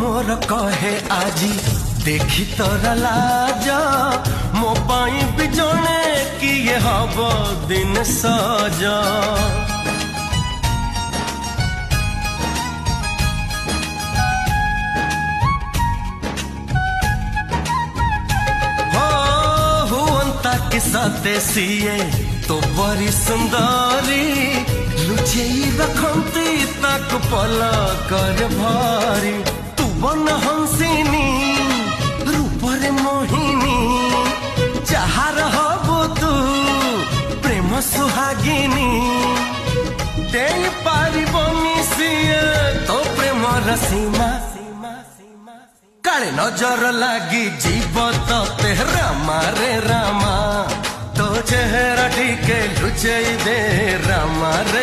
मोर कहे आजी देखी तोरा लाज मो पाई भी जने कि ये हब दिन सज कि साते सीए तो बड़ी सुंदरी लुचेई रखंती तक पला कर भारी तू बन हंसिनी रूपरे मोहिनी जहाँ रहबो तू प्रेम सुहागिनी दे पारिबनी सिए तो प्रेम रसीमा काले नजर लागी जीव ते रामा रे रामा तो चेहरा टिके लुचेई दे रामा रे।